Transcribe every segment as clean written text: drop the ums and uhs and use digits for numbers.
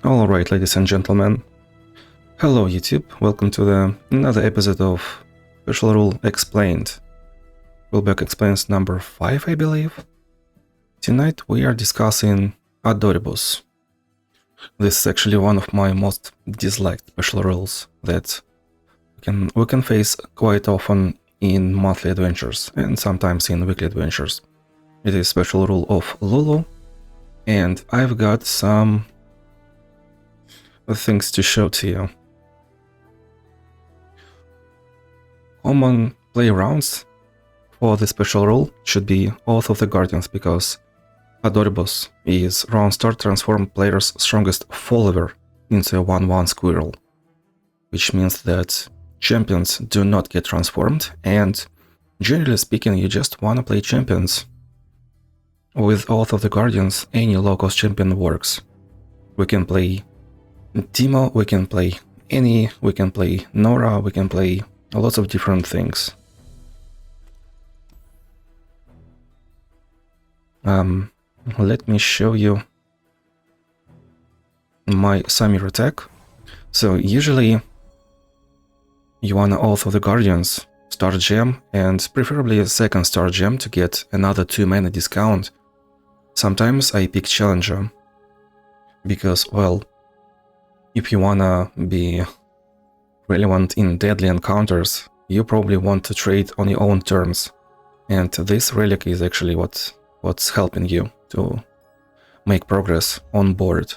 Alright, ladies and gentlemen. Hello YouTube, welcome to another episode of Special Rule Explained. Cruelback explains number 5, I believe. Tonight we are discussing Adoribus. This is actually one of my most disliked special rules that we can face quite often in monthly adventures and sometimes in weekly adventures. It is special rule of Lulu, and I've got some things to show to you. Common play rounds for the special rule should be Oath of the Guardians, because Adoribus is round start transform player's strongest follower into a 1/1 squirrel, which means that champions do not get transformed, and generally speaking you just wanna play champions. With Oath of the Guardians, any low-cost champion works. We can play Timo, we can play Annie, we can play Nora, we can play lots of different things. Let me show you my Samir attack. So usually you wanna Oath of the Guardians, start gem, and preferably a second start gem to get another 2 mana discount. Sometimes I pick Challenger, because, well, if you wanna be relevant in deadly encounters, you probably want to trade on your own terms, and this relic is actually what's helping you to make progress on board.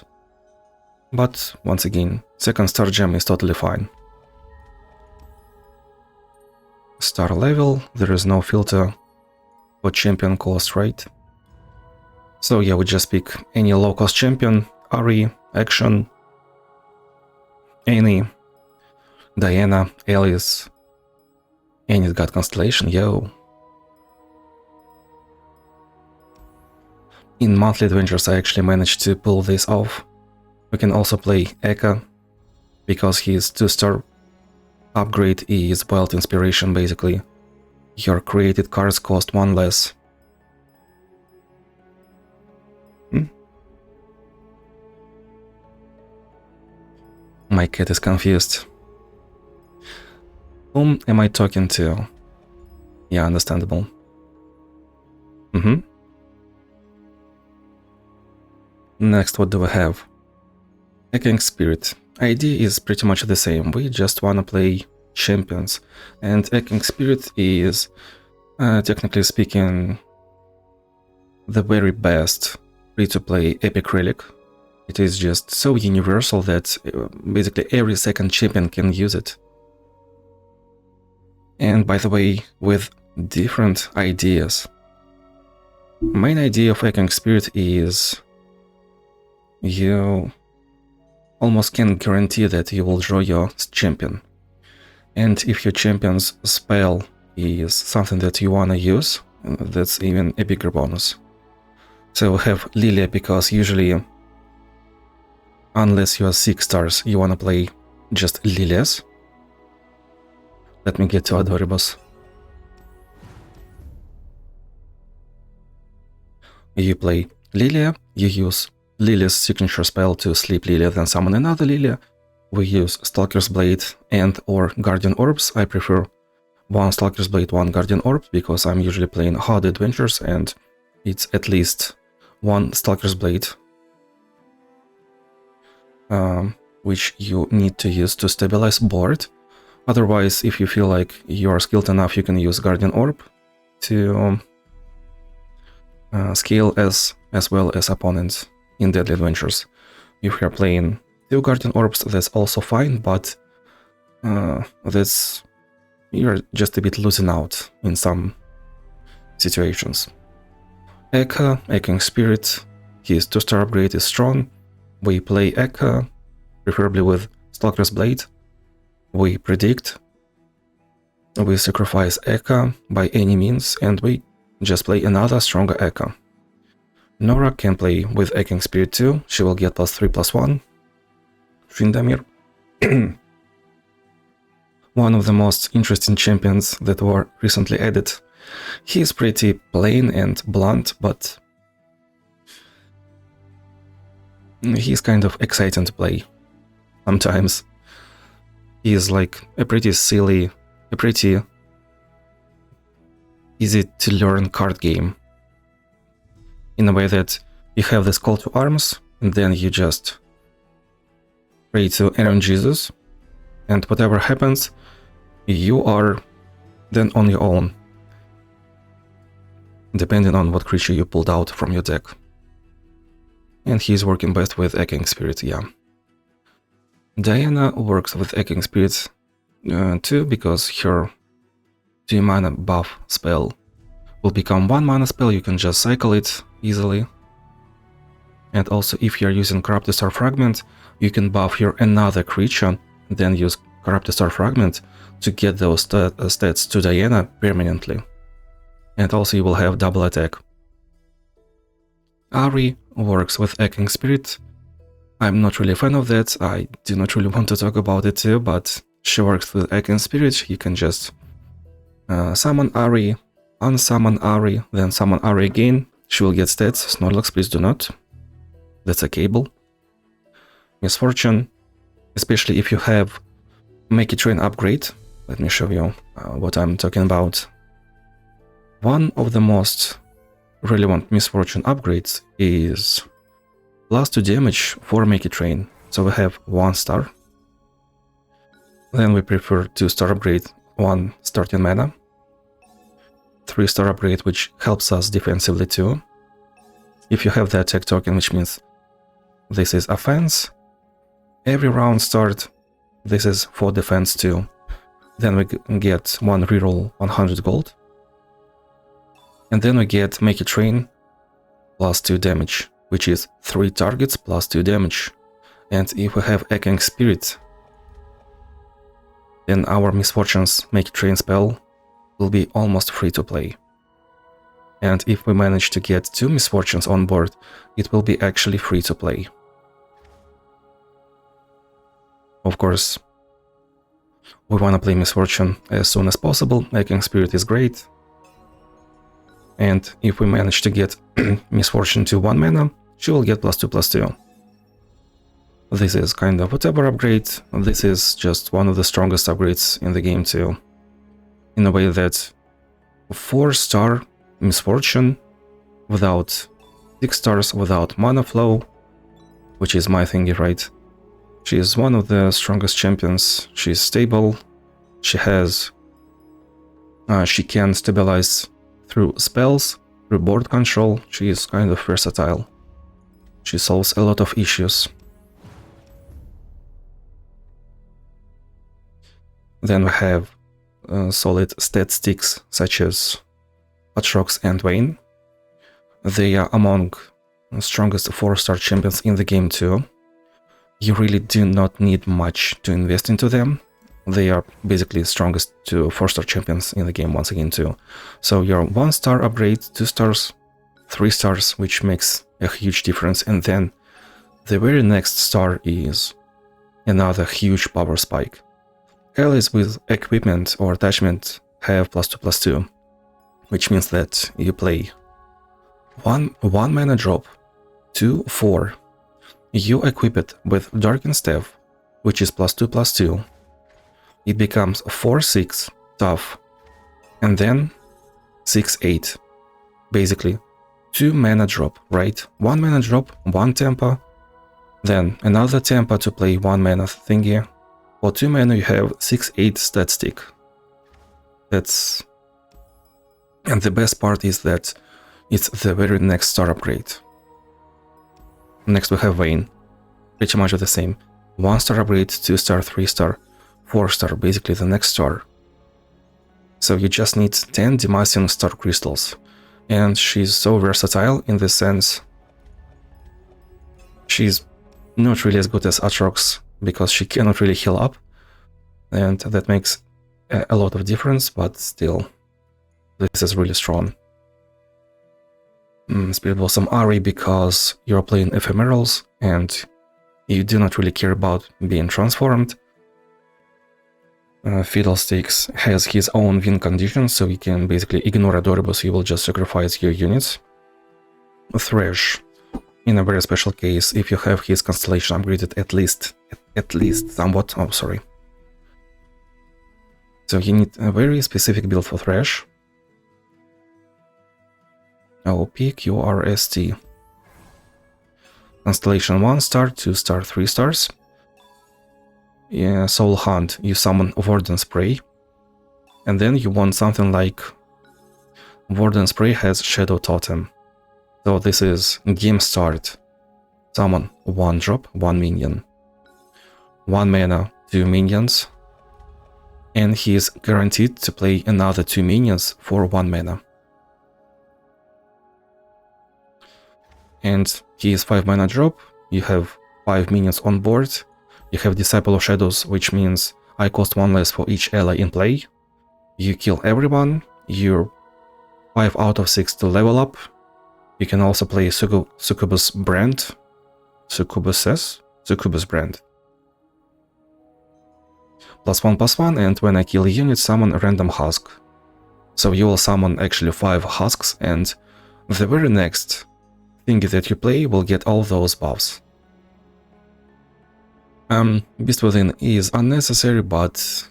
But once again, second star gem is totally fine. Star level, there is no filter for champion cost, right? So yeah, we just pick any low cost champion, Ari, Action, Annie, Diana, Alice, Annie's got Constellation, yo. In monthly adventures I actually managed to pull this off. We can also play Eka, because his 2-star upgrade is Wild Inspiration basically. Your created cards cost 1 less. My cat is confused. Whom am I talking to? Yeah, understandable. Next, what do we have? Echoing Spirit. Idea is pretty much the same, we just wanna play champions. And Echoing Spirit is, technically speaking, the very best free-to-play epic relic. It is just so universal that basically every second champion can use it. And by the way, with different ideas. Main idea of Echoing Spirit is you almost can guarantee that you will draw your champion. And if your champion's spell is something that you wanna use, that's even a bigger bonus. So we have Lilia, because usually, unless you are 6 stars, you wanna play just Lilias. Let me get to Adoribus. You play Lilia, you use Lilia's signature spell to sleep Lilia, then summon another Lilia. We use Stalker's Blade and or Guardian Orbs. I prefer 1 Stalker's Blade, 1 Guardian Orb, because I'm usually playing hard adventures and it's at least 1 Stalker's Blade, which you need to use to stabilize board. Otherwise, if you feel like you are skilled enough, you can use Guardian Orb to scale as well as opponents in deadly adventures. If you're playing 2 Guardian Orbs, that's also fine, but you're just a bit losing out in some situations. Eka, Echoing Spirit, his 2-star upgrade is strong. We play Eka, preferably with Stalker's Blade. We predict, we sacrifice Eka by any means, and we just play another stronger Eka. Nora can play with Echoing Spirit too, she will get +3/+1. Tryndamere. One of the most interesting champions that were recently added. He is pretty plain and blunt, but He's kind of exciting to play. Sometimes he's like a pretty silly, a pretty easy to learn card game. In a way that you have this call to arms, and then you just pray to Aaron Jesus, and whatever happens, you are then on your own, depending on what creature you pulled out from your deck. And he's working best with Echoing Spirit, yeah. Diana works with Echoing Spirit too, because her 2 mana buff spell will become 1 mana spell, you can just cycle it easily. And also if you're using Corrupted Star Fragment, you can buff your another creature, then use Corrupted Star Fragment to get those stats to Diana permanently. And also you will have double attack. Ari works with Echoing Spirit. I'm not really a fan of that, I do not really want to talk about it too, but she works with Echoing Spirit. You can just summon Ari, unsummon Ari, then summon Ari again. She will get stats. Snorlax, please do not. That's a cable. Misfortune, especially if you have Make It Rain upgrade. Let me show you what I'm talking about. One of the most relevant Misfortune upgrades is +2 damage for Make It Rain. So we have 1 star. Then we prefer 2-star upgrade, 1 starting mana. 3-star upgrade, which helps us defensively too. If you have the attack token, which means this is offense. Every round start, this is for defense too. Then we get 1 reroll 100 gold. And then we get Make It Rain +2 damage, which is 3 targets +2 damage. And if we have Echoing Spirit, then our Misfortune's Make It Rain spell will be almost free to play. And if we manage to get 2 Misfortunes on board, it will be actually free to play. Of course, we want to play Misfortune as soon as possible. Echoing Spirit is great. And if we manage to get Misfortune to 1 mana, she will get +2/+2. This is kind of whatever upgrade. This is just one of the strongest upgrades in the game too. In a way that 4-star Misfortune without 6 stars, without mana flow, which is my thingy, right? She is one of the strongest champions. She's stable. She has... she can stabilize through spells, through board control. She is kind of versatile. She solves a lot of issues. Then we have solid stat sticks such as Atrox and Vayne. They are among the strongest 4-star champions in the game too. You really do not need much to invest into them. They are basically the strongest 4-star champions in the game once again too. So your 1-star upgrade, 2 stars, 3 stars, which makes a huge difference. And then the very next star is another huge power spike. Allies with equipment or attachment have +2/+2, which means that you play one mana drop, 2/4. You equip it with Darkened Staff, which is +2/+2. It becomes 4/6 tough, and then 6/8. Basically, 2 mana drop, right? 1 mana drop, 1 tempo, then another tempo to play 1 mana thingy. For 2 mana you have 6/8 stat stick. That's... And the best part is that it's the very next star upgrade. Next we have Vayne. Pretty much the same. 1-star upgrade, 2-star, 3-star, 4-star, basically the next star. So you just need 10 Demacian star crystals. And she's so versatile in this sense. She's not really as good as Atrox, because she cannot really heal up, and that makes a lot of difference, but still, this is really strong. Spirit Blossom Ari, because you're playing ephemerals, and you do not really care about being transformed. Fiddlesticks has his own win condition, so you can basically ignore Adoribus, you will just sacrifice your units. Thresh In a very special case, if you have his constellation upgraded at least somewhat. Oh, sorry. So you need a very specific build for Thresh. OPQRST. Constellation 1 star, 2 star, 3 stars. Yeah, Soul Hunt, you summon Warden Spray. And then you want something like Warden Spray has Shadow Totem. So this is game start. Summon 1 drop, 1 minion. 1 mana, 2 minions. And he is guaranteed to play another 2 minions for 1 mana. And he is 5 mana drop, you have 5 minions on board, you have Disciple of Shadows, which means I cost 1 less for each ally in play. You kill everyone, you're 5 out of 6 to level up. You can also play Succubus Brand. Succubus Brand. +1/+1, and when I kill a unit, summon a random husk. So you will summon actually 5 husks, and the very next thing that you play will get all those buffs. Beast Within is unnecessary, but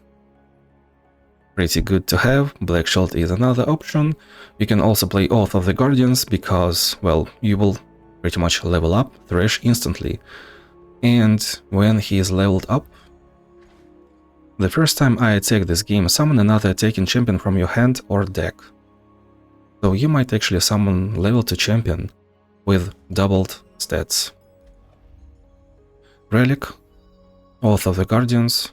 pretty good to have. Black Shield is another option. You can also play Oath of the Guardians, because, well, you will pretty much level up Thresh instantly. And when he is leveled up, the first time I attack this game, summon another attacking champion from your hand or deck. So you might actually summon level 2 champion with doubled stats. Relic, Oath of the Guardians,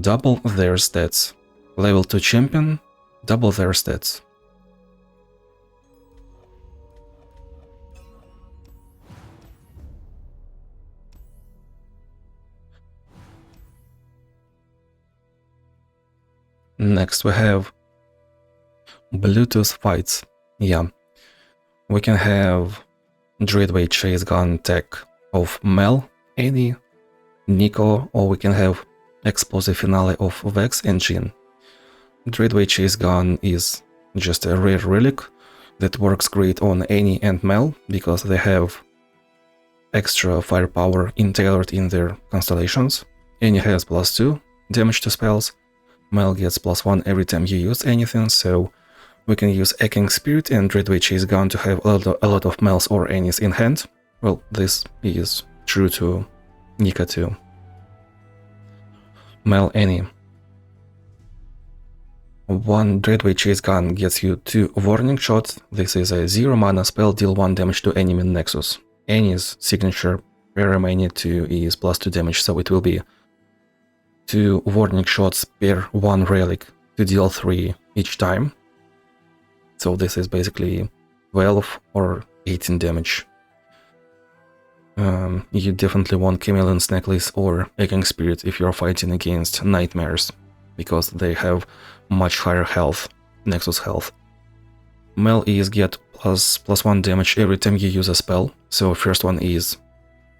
double their stats. Level 2 champion, double their stats. Next we have Bluetooth fights. Yeah, we can have Dreadway Chase Gun tech of Mel, Annie, Nico, or we can have Explosive Finale of Vex and Jhin. Dreadway Chase Gun is just a rare relic that works great on Annie and Mel because they have extra firepower tailored in their constellations. Annie has +2 damage to spells, Mel gets +1 every time you use anything, so we can use Eking Spirit and Dreadway Chase Gun to have a lot of Mels or Annies in hand. Well, this is true to Nika too. Mel Annie. 1 Dreadway Chase Gun gets you 2 Warning Shots. This is a 0 mana spell, deal 1 damage to enemy Nexus. Annie's signature Paramania 2 is +2 damage, so it will be 2 Warning Shots per 1 relic to deal 3 each time. So this is basically 12 or 18 damage. You definitely want Chameleon's Necklace or Eking Spirit if you're fighting against Nightmares, because they have much higher health, Nexus health. Mel is get +1 damage every time you use a spell, so first one is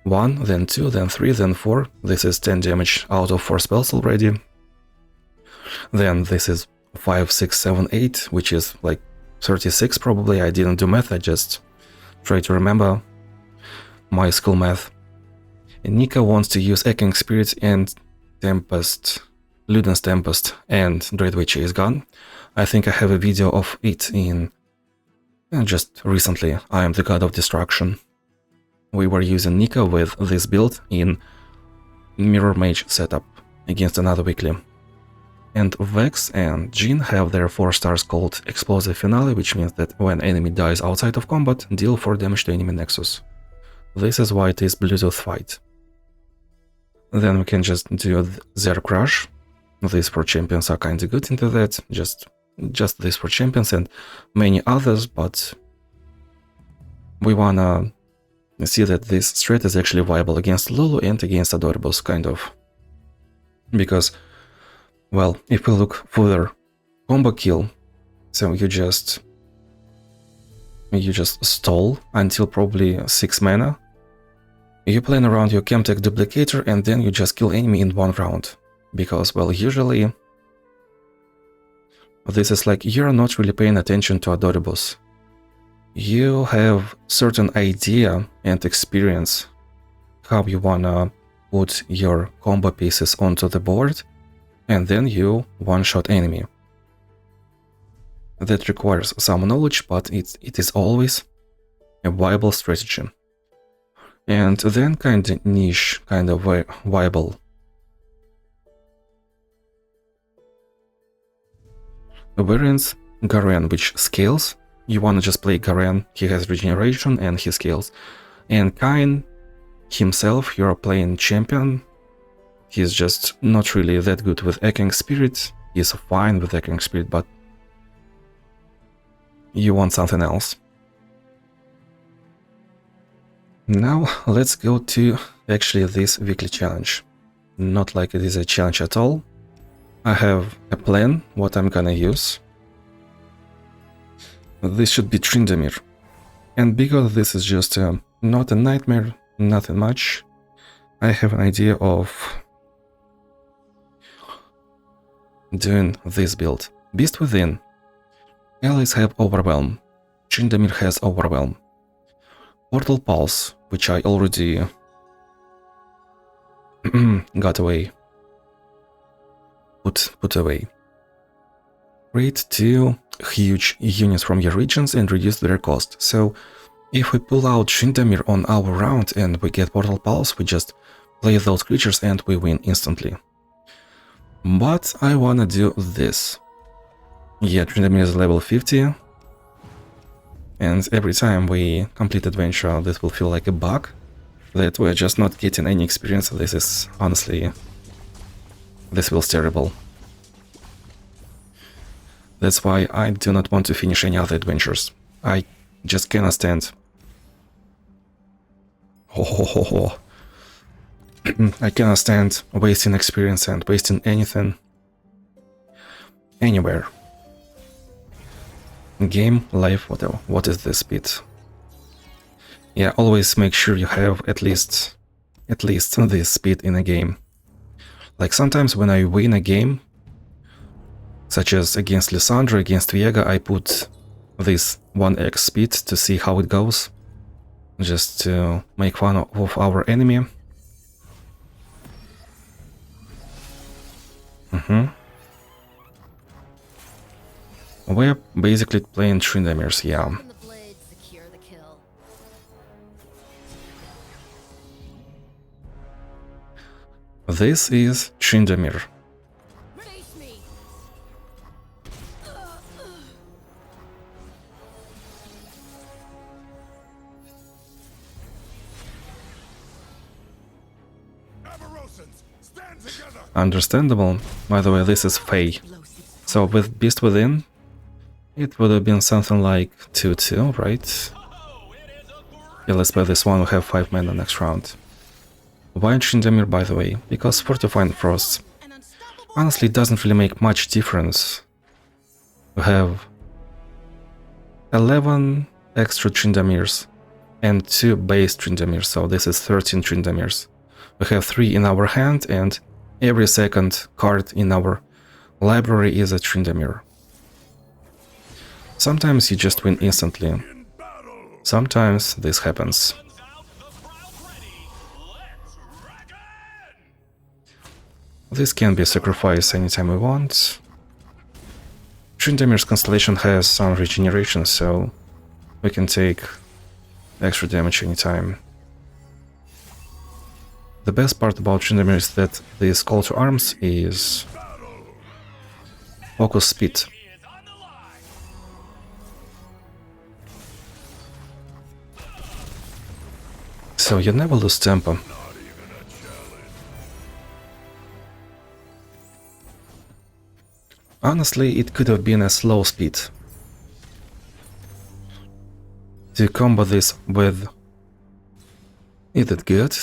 1, then 2, then 3, then 4. This is 10 damage out of 4 spells already. Then this is 5, 6, 7, 8, which is like 36 probably. I didn't do math, I just try to remember my school math. And Nika wants to use Eking Spirit and Tempest, Luden's Tempest and Dreadway Chase Gun. I think I have a video of it in just recently. I am the God of Destruction. We were using Nika with this build in Mirror Mage setup against another weekly. And Vex and Jhin have their 4 stars called Explosive Finale, which means that when enemy dies outside of combat, deal 4 damage to enemy Nexus. This is why it is Bluetooth fight. Then we can just do Zerg Crush. These 4 champions are kinda good into that, just these 4 champions and many others, but we wanna see that this strat is actually viable against Lulu and against Adoribus, kind of. Because, well, if we look further, combo kill, so you just stall until probably 6 mana. You plan around your Chemtech Duplicator and then you just kill enemy in 1 round. Because, well, usually this is like you're not really paying attention to Adoribus. You have certain idea and experience how you wanna put your combo pieces onto the board, and then you one-shot enemy. That requires some knowledge, but it is always a viable strategy. And then kinda niche, kind of viable. Variants, Garen, which scales. You wanna just play Garen, he has regeneration and he scales. And Kain himself, you're playing champion. He's just not really that good with Echoing Spirit. He's fine with Echoing Spirit, but you want something else. Now let's go to actually this weekly challenge. Not like it is a challenge at all. I have a plan, what I'm gonna use. This should be Tryndamere. And because this is just not a nightmare, nothing much, I have an idea of doing this build. Beast Within. Allies have Overwhelm. Tryndamere has Overwhelm. Portal Pulse, which I already got away. Put away. Create 2 huge units from your regions and reduce their cost. So if we pull out Tryndamere on our round and we get Portal Pulse, we just play those creatures and we win instantly. But I wanna do this. Yeah, Tryndamere is level 50. And every time we complete adventure, this will feel like a bug. That we're just not getting any experience. This is honestly... this feels terrible. That's why I do not want to finish any other adventures. I just cannot stand. I cannot stand wasting experience and wasting anything. Anywhere. Game, life, whatever. What is this bit? Yeah, always make sure you have at least this speed in a game. Like sometimes when I win a game, such as against Lissandra, against Viega, I put this 1x speed to see how it goes. Just to make fun of our enemy. We're basically playing Tryndameres, yeah. This is Tryndamere. Understandable. By the way, this is Fae. So with Beast Within, it would have been something like 2-2, right? Yeah, let's play this one, we have 5 mana next round. Why Tryndamere, by the way? Because Fortifying Frost. Honestly, it doesn't really make much difference. We have 11 extra Tryndameres and 2 base Tryndameres, so this is 13 Tryndameres. We have 3 in our hand, and every second card in our library is a Tryndamere. Sometimes you just win instantly. Sometimes this happens. This can be sacrificed anytime we want. Tryndamere's constellation has some regeneration, so we can take extra damage anytime. The best part about Tryndamere is that this call to arms is focus speed. So you never lose tempo. Honestly, it could have been a slow speed. To combo this with... Is it good?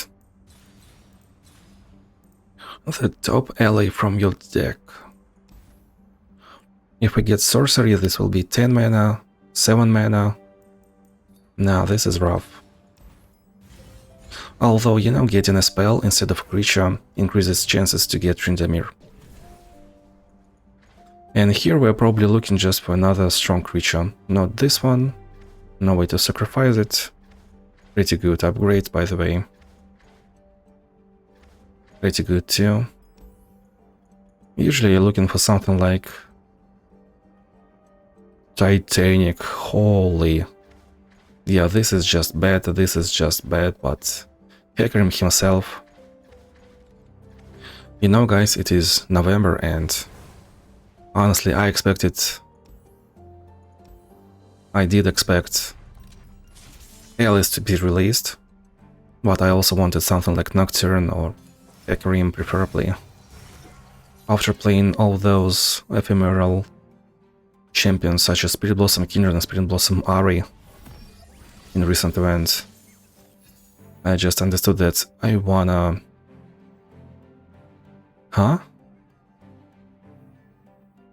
The top ally from your deck. If we get sorcery, this will be 10 mana, 7 mana. Nah, this is rough. Although, you know, getting a spell instead of creature increases chances to get Tryndamere. And here we're probably looking just for another strong creature. Not this one. No way to sacrifice it. Pretty good upgrade, by the way. Pretty good too. Usually you're looking for something like Titanic. Holy. Yeah, this is just bad, but Hecarim himself. You know, guys, it is November and honestly, I did expect Alice to be released, but I also wanted something like Nocturne or Hecarim preferably. After playing all those ephemeral champions such as Spirit Blossom Kindred and Spirit Blossom Ari in recent events, I just understood that I wanna... I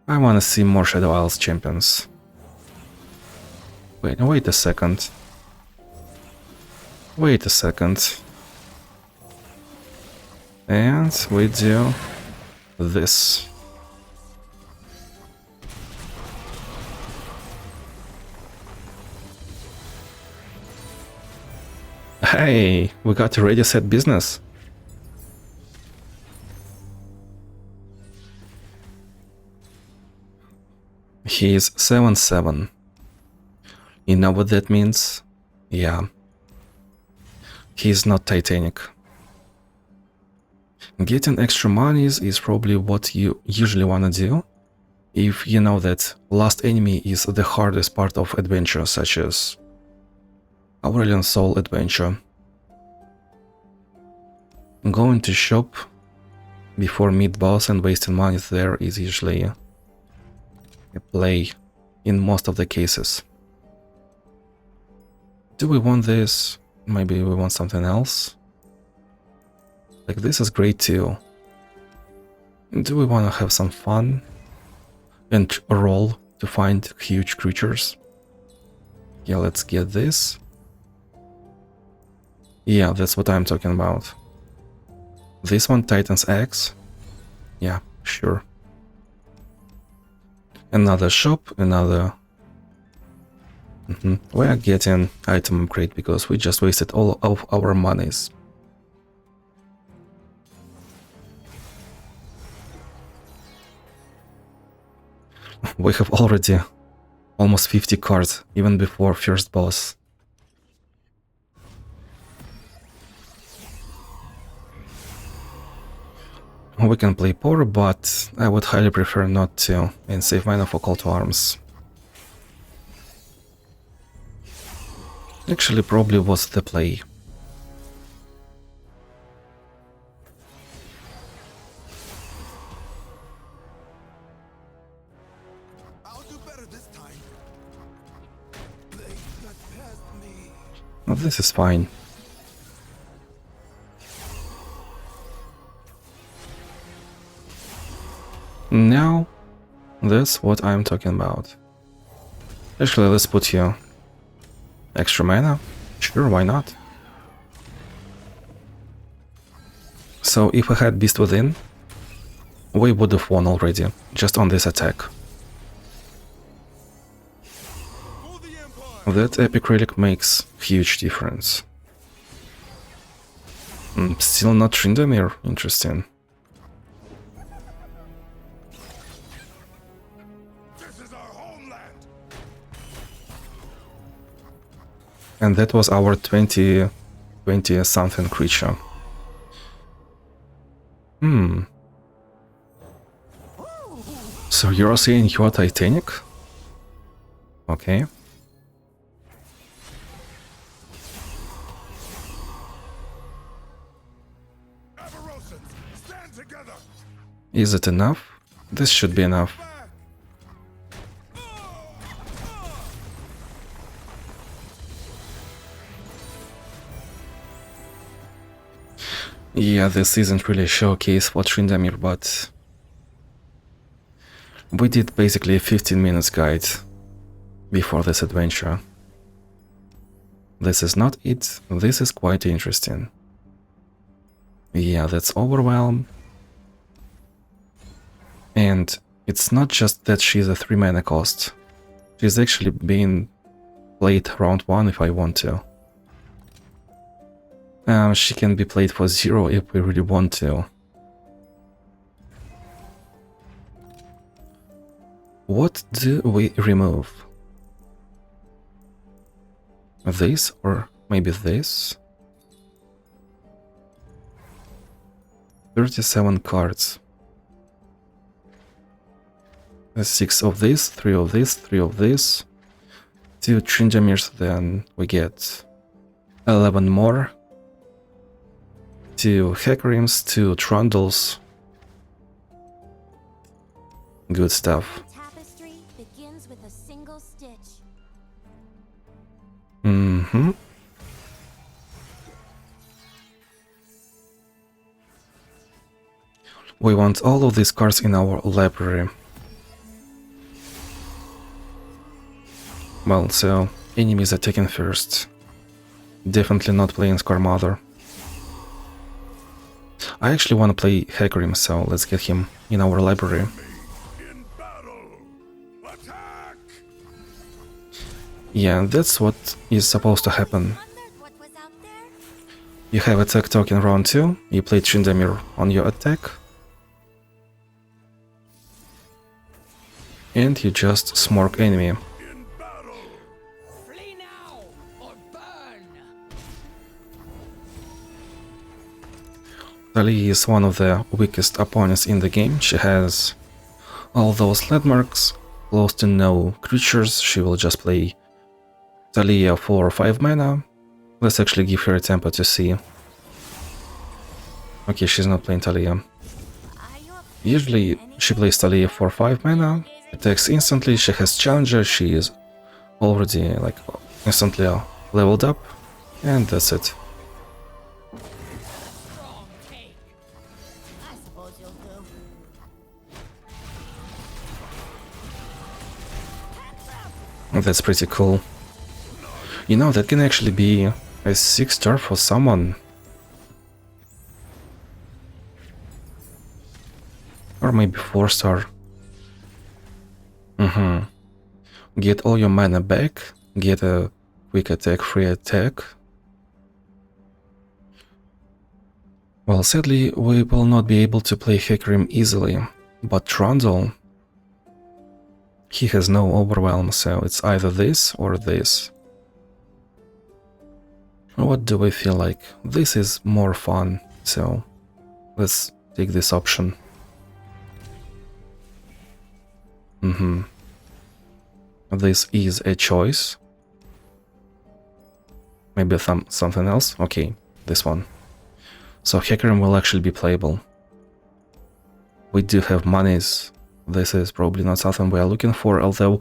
wanna see more Shadow Isles champions. Wait a second. Wait a second. And we do this. Hey, we got a ready set business. He is 7-7. You know what that means? Yeah. He's not Titanic. Getting extra monies is probably what you usually wanna do if you know that last enemy is the hardest part of adventure, such as Aurelian Soul adventure. Going to shop before mid-boss and wasting money there is usually a play in most of the cases. Do we want this? Maybe we want something else? Like, this is great too. Do we want to have some fun and roll to find huge creatures? Yeah, let's get this. Yeah, that's what I'm talking about. This one, Titan's Axe. Yeah, sure. Another shop, another... We are getting item upgrade because we just wasted all of our monies. We have already almost 50 cards, even before first boss. We can play poor, but I would highly prefer not to, and save mana for Call to Arms. Actually, probably was the play. I'll do better this time. They got past me. Well, this is fine. Now, that's what I'm talking about. Actually, let's put here extra mana. Sure, why not? So if I had Beast Within, we would have won already, just on this attack. That epic relic makes huge difference. Still not Tryndamere, interesting. And that was our 20 something creature. So you're saying you're Titanic? Okay. Is it enough? This should be enough. Yeah, this isn't really a showcase for Tryndamere, but we did basically a 15 minutes guide before this adventure. This is not it, this is quite interesting. Yeah, that's Overwhelm. And It's not just that she's a 3 mana cost. She's actually being played round 1 if I want to. She can be played for 0 if we really want to. What do we remove? This or maybe this? 37 cards. 6 of this, 3 of this, 3 of this. 2 Tryndameres, then we get 11 more. 2 Hecarims, 2 Trundles. Good stuff. Tapestry begins with a single stitch. We want all of these cards in our library. Well, so enemies are taken first. Definitely not playing Scarmother. I actually want to play Hecarim, so let's get him in our library. In battle! Attack! Yeah, that's what is supposed to happen. Wondered what was out there? You have attack token round 2, you play Tryndamere on your attack, and you just smork enemy. In battle! Flee now or burn! Tali is one of the weakest opponents in the game. She has all those landmarks, close to no creatures. She will just play Talia for 5 mana. Let's actually give her a tempo to see. Okay, she's not playing Talia. Are you up for Usually she plays Talia for 5 mana, attacks instantly, she has Challenger, she is already like instantly leveled up, and that's it. Strong cake. I suppose you'll do. That's pretty cool. You know, that can actually be a 6-star for someone. Or maybe 4-star. Get all your mana back, get a quick attack, free attack. Well, sadly, we will not be able to play Hecarim easily, but Trundle, he has no overwhelm, so it's either this or this. What do we feel like? This is more fun, so let's take this option. This is a choice. Maybe something else? Okay, this one. So Hecarim will actually be playable. We do have monies. This is probably not something we are looking for, although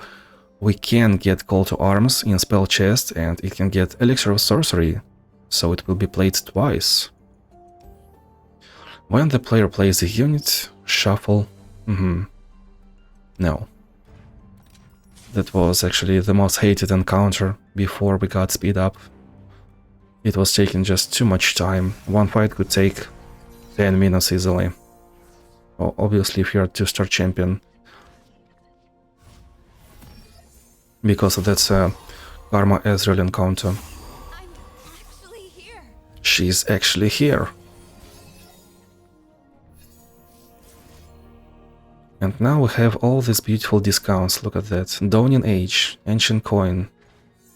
we can get Call to Arms in Spell Chest and it can get Elixir of Sorcery, so it will be played twice. When the player plays a unit, shuffle. No. That was actually the most hated encounter before we got speed up. It was taking just too much time. One fight could take 10 minutes easily. Well, obviously if you're a 2-star champion. Because that's a Karma Ezreal encounter. I'm actually here. She's actually here. And now we have all these beautiful discounts. Look at that. Dawning Age, Ancient Coin,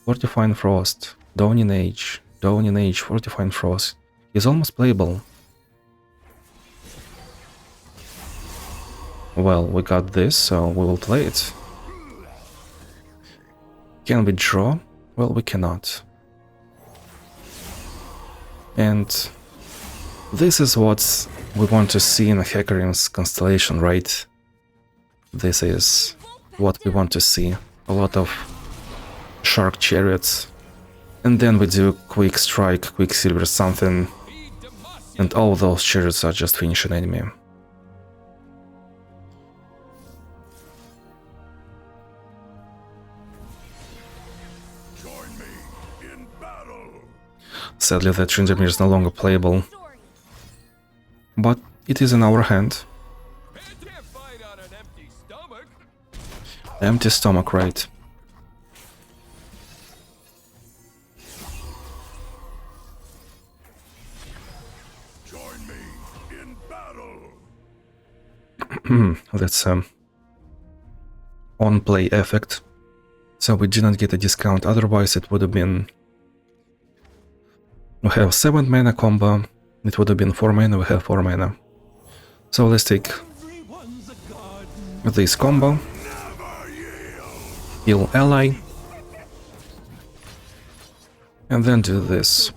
Fortifying Frost, Dawning Age, Fortifying Frost. Is almost playable. Well, we got this, so we will play it. Can we draw? Well, we cannot. And this is what we want to see in a Hecarim's constellation, right? This is what we want to see. A lot of Shark Chariots. And then we do Quick Strike, Quicksilver something. And all those chariots are just finishing enemy. Join me in battle! Sadly, that Tryndamere is no longer playable. Story. But it is in our hand. You can't fight on an empty stomach. Empty stomach, right? Join me in battle. That's on-play effect. So we didn't get a discount, otherwise it would have been... We have 7 mana combo, it would have been 4 mana, we have 4 mana. So let's take this combo, heal ally, and then do this.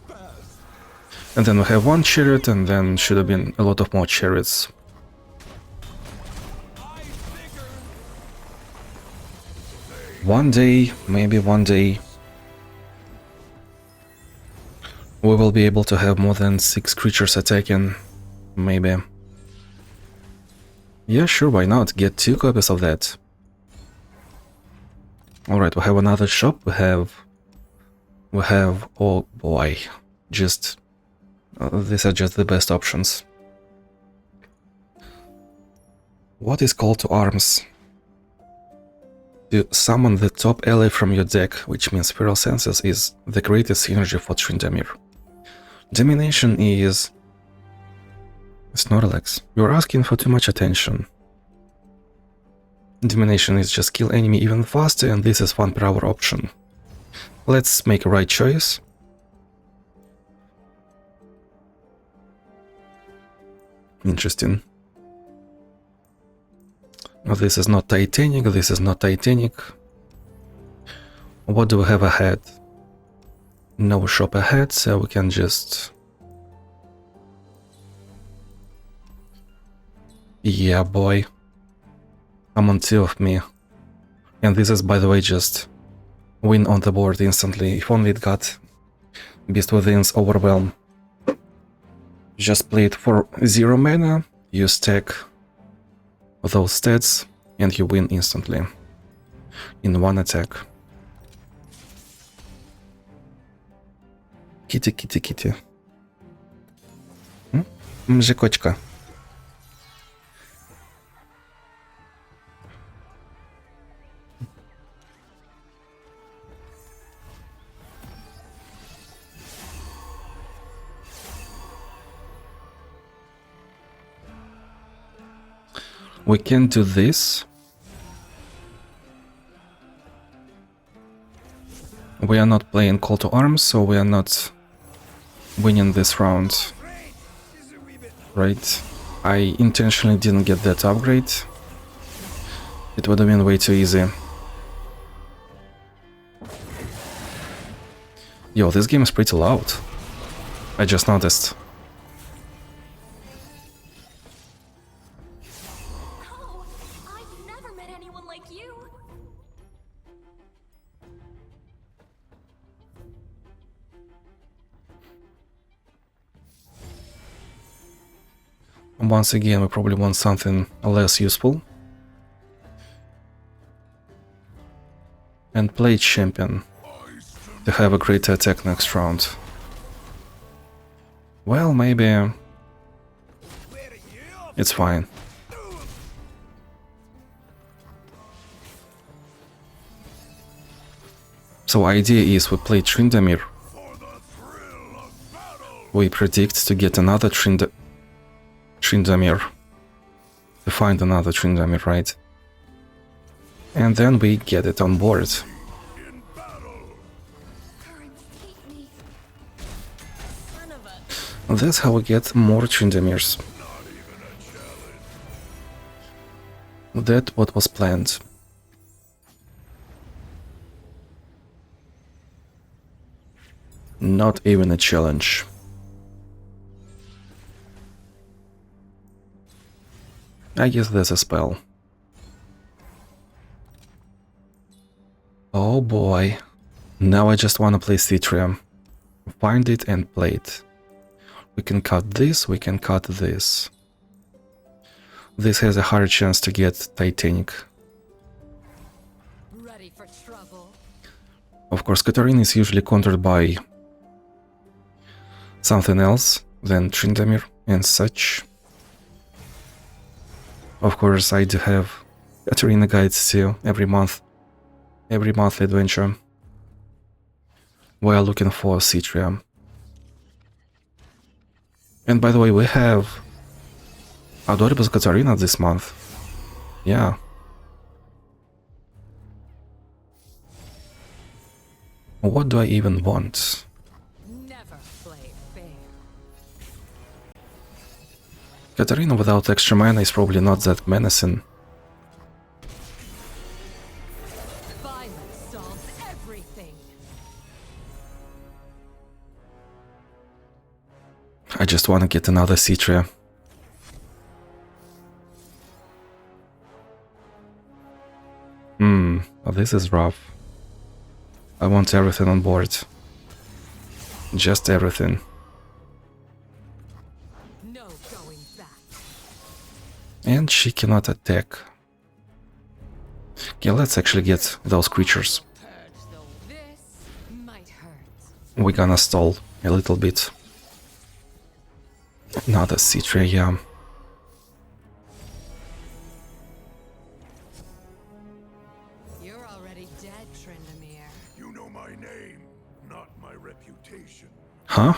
And then we have 1 chariot, and then should have been a lot of more chariots. One day, maybe one day, we will be able to have more than 6 creatures attacking, maybe. Yeah, sure, why not? Get 2 copies of that. Alright, we have another shop, we have, oh boy, just, these are just the best options. What is call to arms? To summon the top ally from your deck, which means Feral Senses is the greatest synergy for Tryndamere. Domination is... Snorlax, you're asking for too much attention. Domination is just kill enemy even faster, and this is 1 per hour option. Let's make a right choice. Interesting. This is not Titanic, this is not Titanic. What do we have ahead? No shop ahead, so we can just... Yeah, boy. I'm on 2 of me. And this is, by the way, just win on the board instantly. If only it got Beast Within's Overwhelm. Just play it for 0 mana, you stack those stats, and you win instantly. In 1 attack. Kitty, kitty, kitty. Mrzykочка. We can do this. We are not playing Call to Arms, so we are not winning this round. Right? I intentionally didn't get that upgrade. It would have been way too easy. Yo, this game is pretty loud. I just noticed. Oh, I've never met anyone like you. Once again, we probably want something less useful. And play champion to have a greater attack next round. Well, maybe it's fine. So idea is we play Tryndamere. We predict to get another Tryndamere. To find another Tryndamere, right? And then we get it on board. That's how we get more Tryndameres. That's what was planned. Not even a challenge. I guess there's a spell. Oh boy. Now I just wanna play Citria. Find it and play it. We can cut this, we can cut this. This has a higher chance to get Titanic. Ready for trouble. Of course, Katarina is usually countered by something else than Tryndamere and such. Of course, I do have Katarina guides too, every month. Every monthly adventure. We are looking for Citria. And by the way, we have Adoribus Katarina this month. Yeah. What do I even want? Never play fair. Katarina without extra mana is probably not that menacing. Violence solves everything. I just want to get another Citria. This is rough. I want everything on board. Just everything. No going back. And she cannot attack. Okay, let's actually get those creatures. Purge though this might hurt. We're gonna stall a little bit. Another Citria, yeah. You're already dead, Tryndamere. You know my name, not my reputation. Huh?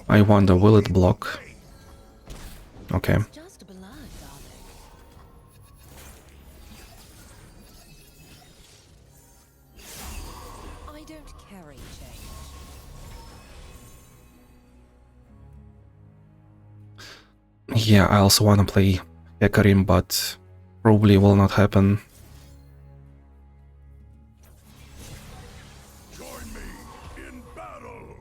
I wonder, will it block? Okay. Just blood, darling. I don't carry change. Yeah, I also wanna play Hecarim, but probably will not happen. Join me in battle.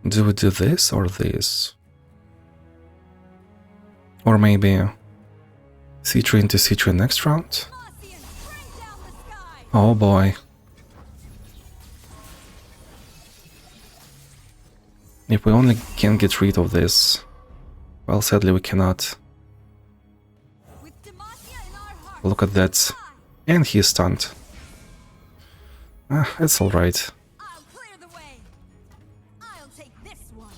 Do we do this or this? Or maybe Citria into Citria next round? Marcian, bring down the sky! Oh boy. If we only can get rid of this. Well, sadly we cannot. With Demacia in our hearts, Look at that. And he's stunned. It's alright. I'll clear the way. I'll take this one.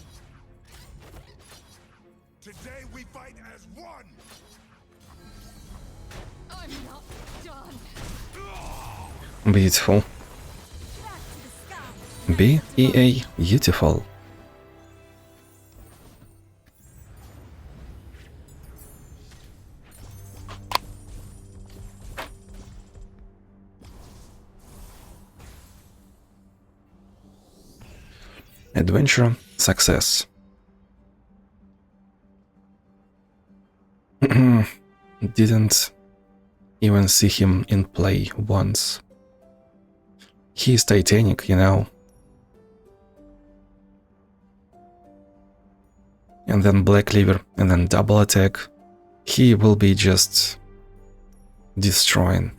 Today we fight as one. I'm not done. Beautiful. Back to the sky. B-E-A, beautiful. Adventure success. Didn't even see him in play once. He's Titanic, you know. And then Black Cleaver, and then double attack. He will be just destroying.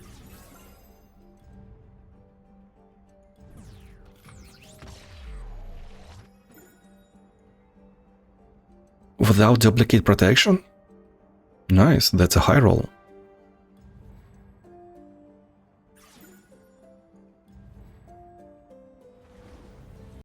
Without duplicate protection? Nice, that's a high roll.